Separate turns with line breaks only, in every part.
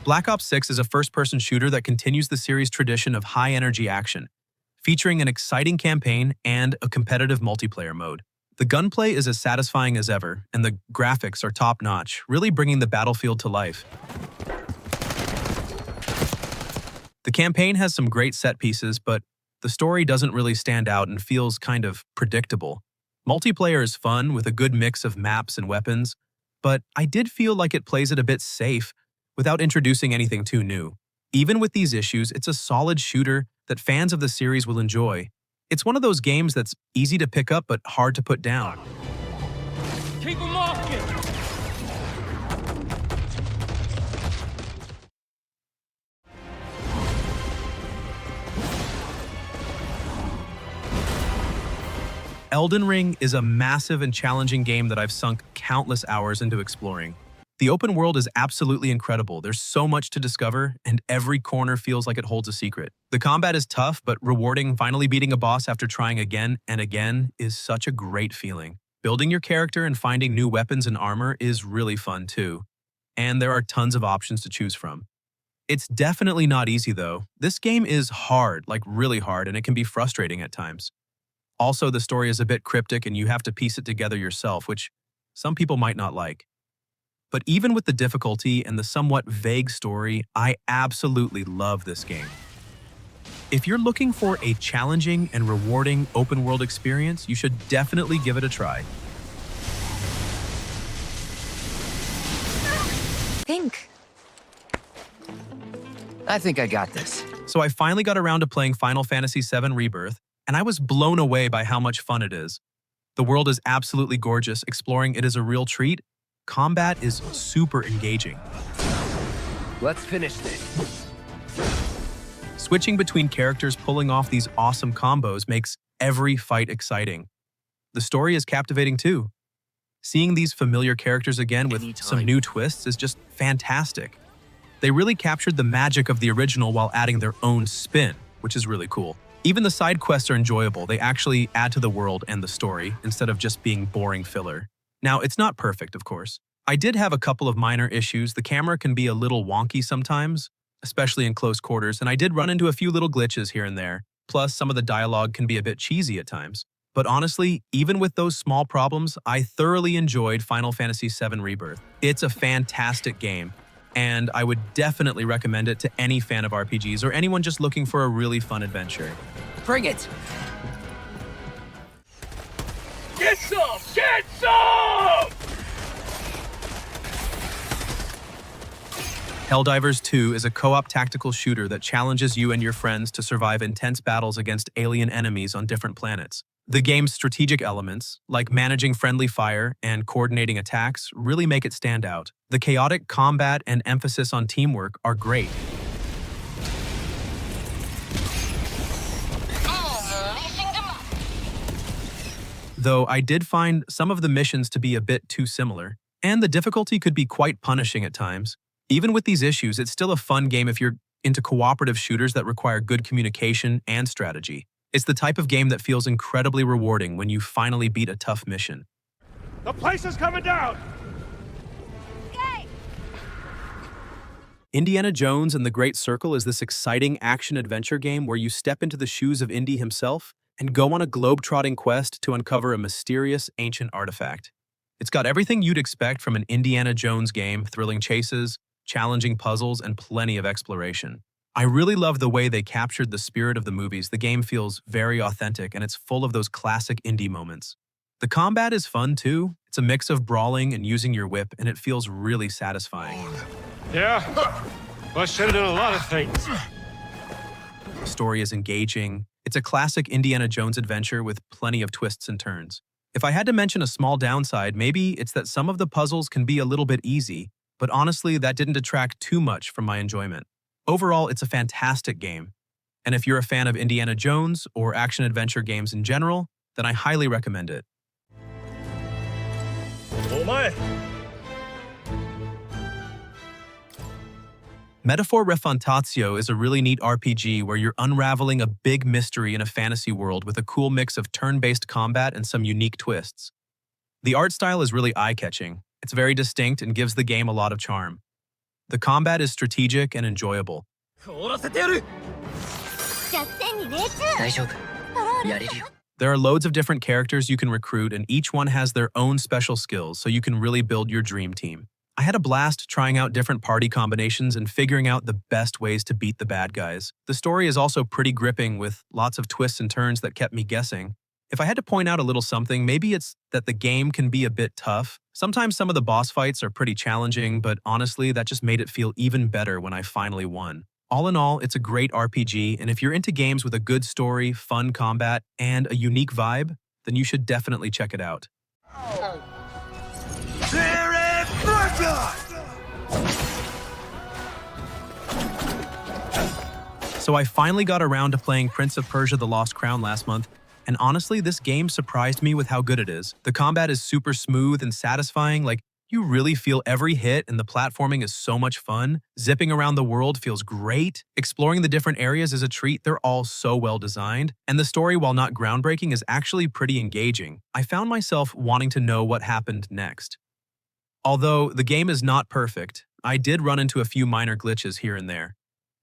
Black Ops 6 is a first-person shooter that continues the series' tradition of high-energy action, featuring an exciting campaign and a competitive multiplayer mode. The gunplay is as satisfying as ever, and the graphics are top-notch, really bringing the battlefield to life. The campaign has some great set pieces, but the story doesn't really stand out and feels kind of predictable. Multiplayer is fun with a good mix of maps and weapons, but I did feel like it plays it a bit safe without introducing anything too new. Even with these issues, it's a solid shooter that fans of the series will enjoy. It's one of those games that's easy to pick up but hard to put down.
Keep 'em walking!
Elden Ring is a massive and challenging game that I've sunk countless hours into exploring. The open world is absolutely incredible. There's so much to discover, and every corner feels like it holds a secret. The combat is tough, but rewarding. Finally beating a boss after trying again and again is such a great feeling. Building your character and finding new weapons and armor is really fun too. And there are tons of options to choose from. It's definitely not easy though. This game is hard, like really hard, and it can be frustrating at times. Also, the story is a bit cryptic and you have to piece it together yourself, which some people might not like. But even with the difficulty and the somewhat vague story, I absolutely love this game. If you're looking for a challenging and rewarding open-world experience, you should definitely give it a try.
I think I got this.
So I finally got around to playing Final Fantasy VII Rebirth, and I was blown away by how much fun it is. The world is absolutely gorgeous, exploring it is a real treat. Combat is super engaging.
Let's finish this.
Switching between characters pulling off these awesome combos makes every fight exciting. The story is captivating too. Seeing these familiar characters again with some new twists is just fantastic. They really captured the magic of the original while adding their own spin, which is really cool. Even the side quests are enjoyable. They actually add to the world and the story instead of just being boring filler. Now, it's not perfect, of course. I did have a couple of minor issues. The camera can be a little wonky sometimes, especially in close quarters, and I did run into a few little glitches here and there. Plus, some of the dialogue can be a bit cheesy at times. But honestly, even with those small problems, I thoroughly enjoyed Final Fantasy VII Rebirth. It's a fantastic game, and I would definitely recommend it to any fan of RPGs or anyone just looking for a really fun adventure.
Bring it!
Get some! Get some!
Helldivers 2 is a co-op tactical shooter that challenges you and your friends to survive intense battles against alien enemies on different planets. The game's strategic elements, like managing friendly fire and coordinating attacks, really make it stand out. The chaotic combat and emphasis on teamwork are great. Though I did find some of the missions to be a bit too similar, and the difficulty could be quite punishing at times. Even with these issues, it's still a fun game if you're into cooperative shooters that require good communication and strategy. It's the type of game that feels incredibly rewarding when you finally beat a tough mission.
The place is coming down!
Okay.
Indiana Jones and the Great Circle is this exciting action-adventure game where you step into the shoes of Indy himself and go on a globe-trotting quest to uncover a mysterious ancient artifact. It's got everything you'd expect from an Indiana Jones game: thrilling chases, challenging puzzles, and plenty of exploration. I really love the way they captured the spirit of the movies. The game feels very authentic, and it's full of those classic indie moments. The combat is fun too. It's a mix of brawling and using your whip, and it feels really satisfying.
Yeah? Well, I should have done a lot of things.
The story is engaging. It's a classic Indiana Jones adventure with plenty of twists and turns. If I had to mention a small downside, maybe it's that some of the puzzles can be a little bit easy, but honestly, that didn't detract too much from my enjoyment. Overall, it's a fantastic game. And if you're a fan of Indiana Jones or action-adventure games in general, then I highly recommend it.
Oh my!
Metaphor Refantazio is a really neat RPG where you're unraveling a big mystery in a fantasy world with a cool mix of turn-based combat and some unique twists. The art style is really eye-catching. It's very distinct and gives the game a lot of charm. The combat is strategic and enjoyable.
じゃあ1000に命中
大丈夫。
トロール
やれるよ。
There are loads of different characters you can recruit, and each one has their own special skills, so you can really build your dream team. I had a blast trying out different party combinations and figuring out the best ways to beat the bad guys. The story is also pretty gripping with lots of twists and turns that kept me guessing. If I had to point out a little something, maybe it's that the game can be a bit tough. Sometimes some of the boss fights are pretty challenging, but honestly, that just made it feel even better when I finally won. All in all, it's a great RPG, and if you're into games with a good story, fun combat, and a unique vibe, then you should definitely check it out. So I finally got around to playing Prince of Persia: The Lost Crown last month, and honestly, this game surprised me with how good it is. The combat is super smooth and satisfying, like you really feel every hit, and the platforming is so much fun. Zipping around the world feels great. Exploring the different areas is a treat. They're all so well designed. And the story, while not groundbreaking, is actually pretty engaging. I found myself wanting to know what happened next. Although the game is not perfect, I did run into a few minor glitches here and there.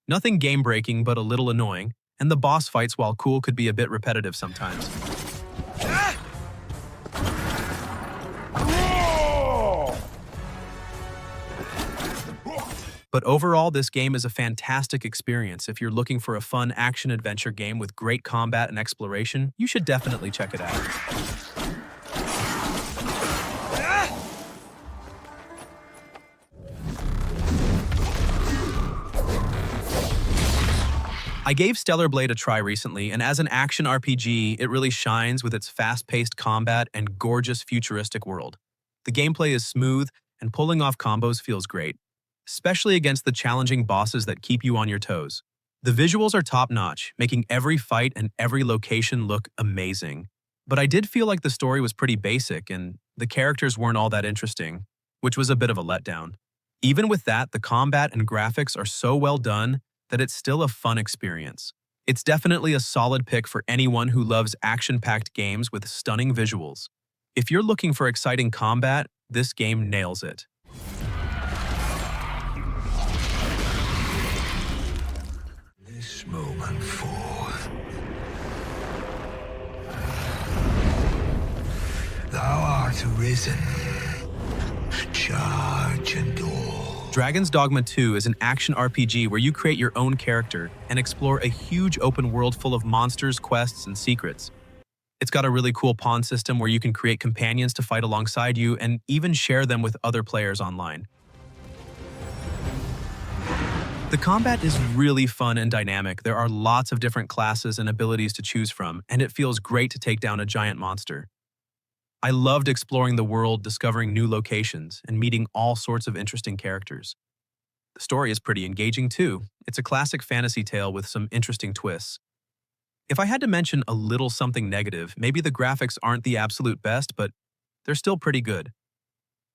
Nothing game-breaking, but a little annoying, and the boss fights, while cool, could be a bit repetitive sometimes. But overall, this game is a fantastic experience. If you're looking for a fun action-adventure game with great combat and exploration, you should definitely check it out. I gave Stellar Blade a try recently, and as an action RPG, it really shines with its fast-paced combat and gorgeous futuristic world. The gameplay is smooth, and pulling off combos feels great, especially against the challenging bosses that keep you on your toes. The visuals are top-notch, making every fight and every location look amazing. But I did feel like the story was pretty basic, and the characters weren't all that interesting, which was a bit of a letdown. Even with that, the combat and graphics are so well done that it's still a fun experience. It's definitely a solid pick for anyone who loves action-packed games with stunning visuals. If you're looking for exciting combat, this game nails it.
This moment forth, thou art arisen. Charge and all.
Dragon's Dogma 2 is an action RPG where you create your own character and explore a huge open world full of monsters, quests, and secrets. It's got a really cool pawn system where you can create companions to fight alongside you and even share them with other players online. The combat is really fun and dynamic. There are lots of different classes and abilities to choose from, and it feels great to take down a giant monster. I loved exploring the world, discovering new locations, and meeting all sorts of interesting characters. The story is pretty engaging too. It's a classic fantasy tale with some interesting twists. If I had to mention a little something negative, maybe the graphics aren't the absolute best, but they're still pretty good.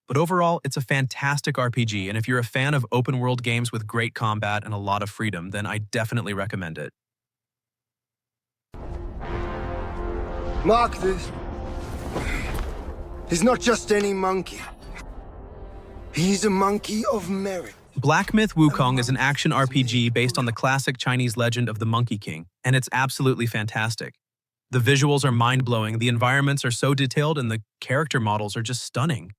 But overall, it's a fantastic RPG, and if you're a fan of open-world games with great combat and a lot of freedom, then I definitely recommend it.
Mark this. He's not just any monkey. He's a monkey of merit.
Black Myth Wukong is an action RPG based on the classic Chinese legend of the Monkey King, and it's absolutely fantastic. The visuals are mind-blowing, the environments are so detailed, and the character models are just stunning.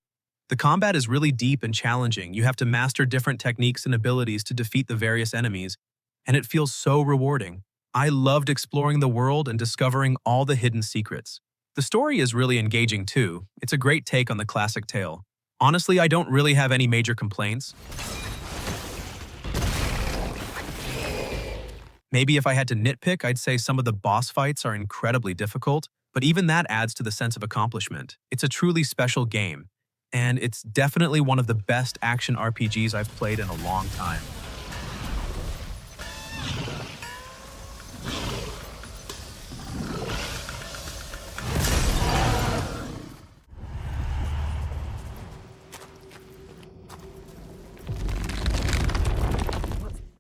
The combat is really deep and challenging. You have to master different techniques and abilities to defeat the various enemies, and it feels so rewarding. I loved exploring the world and discovering all the hidden secrets. The story is really engaging too. It's a great take on the classic tale. Honestly, I don't really have any major complaints. Maybe if I had to nitpick, I'd say some of the boss fights are incredibly difficult, but even that adds to the sense of accomplishment. It's a truly special game, and it's definitely one of the best action RPGs I've played in a long time.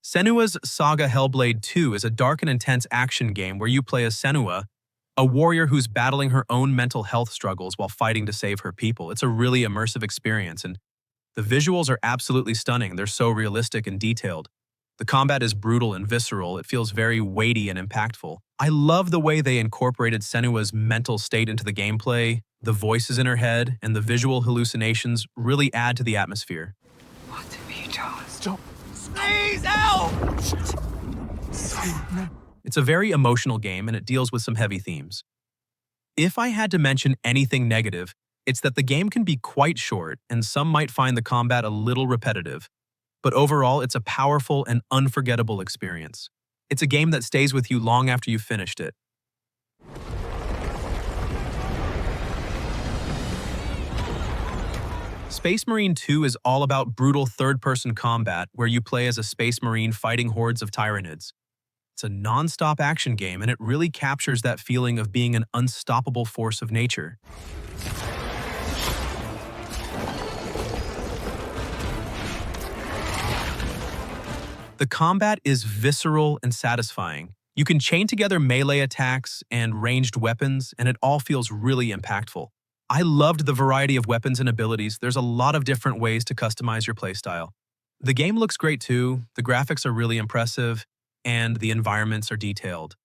Senua's Saga Hellblade 2 is a dark and intense action game where you play as Senua, a warrior who's battling her own mental health struggles while fighting to save her people. It's a really immersive experience, and The visuals are absolutely stunning. They're so realistic and detailed. The combat is brutal and visceral. It feels very weighty and impactful. I love the way they incorporated Senua's mental state into the gameplay. The voices in her head and the visual hallucinations really add to the atmosphere.
What have you done? Stop.
It's a very emotional game and it deals with some heavy themes. If I had to mention anything negative, it's that the game can be quite short and some might find the combat a little repetitive. But overall, it's a powerful and unforgettable experience. It's a game that stays with you long after you've finished it. Space Marine 2 is all about brutal third-person combat where you play as a Space Marine fighting hordes of Tyranids. It's a non-stop action game and it really captures that feeling of being an unstoppable force of nature. The combat is visceral and satisfying. You can chain together melee attacks and ranged weapons, and it all feels really impactful. I loved the variety of weapons and abilities. There's a lot of different ways to customize your playstyle. The game looks great too, the graphics are really impressive, and the environments are detailed.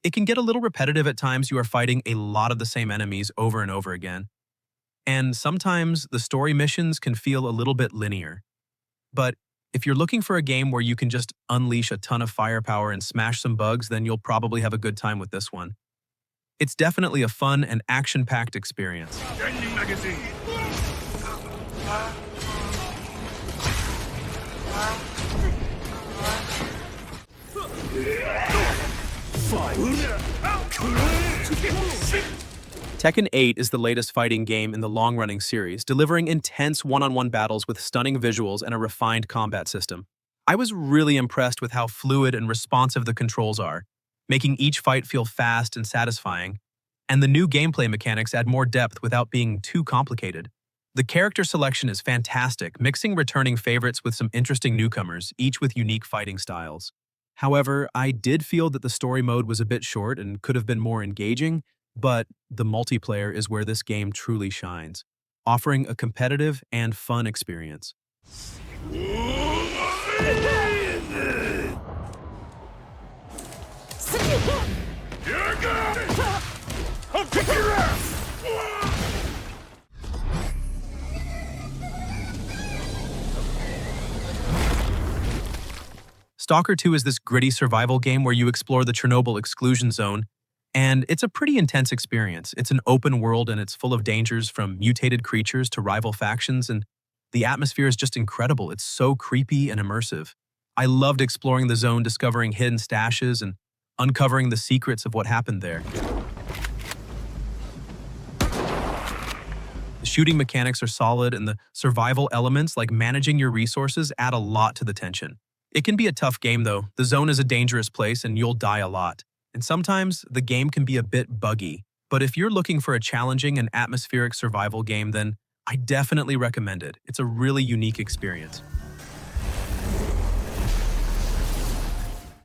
It can get a little repetitive at times. You are fighting a lot of the same enemies over and over again. And sometimes the story missions can feel a little bit linear. But if you're looking for a game where you can just unleash a ton of firepower and smash some bugs, then you'll probably have a good time with this one. It's definitely a fun and action-packed experience. Tekken 8 is the latest fighting game in the long-running series, delivering intense one-on-one battles with stunning visuals and a refined combat system. I was really impressed with how fluid and responsive the controls are, making each fight feel fast and satisfying, and the new gameplay mechanics add more depth without being too complicated. The character selection is fantastic, mixing returning favorites with some interesting newcomers, each with unique fighting styles. However, I did feel that the story mode was a bit short and could have been more engaging, but the multiplayer is where this game truly shines, offering a competitive and fun experience.
I'll kick your ass!
Stalker 2 is this gritty survival game where you explore the Chornobyl exclusion zone, and it's a pretty intense experience. It's an open world and it's full of dangers from mutated creatures to rival factions, and the atmosphere is just incredible. It's so creepy and immersive. I loved exploring the zone, discovering hidden stashes and uncovering the secrets of what happened there. The shooting mechanics are solid, and the survival elements, like managing your resources, add a lot to the tension. It can be a tough game, though. The zone is a dangerous place, and you'll die a lot. And sometimes, the game can be a bit buggy. But if you're looking for a challenging and atmospheric survival game, then I definitely recommend it. It's a really unique experience.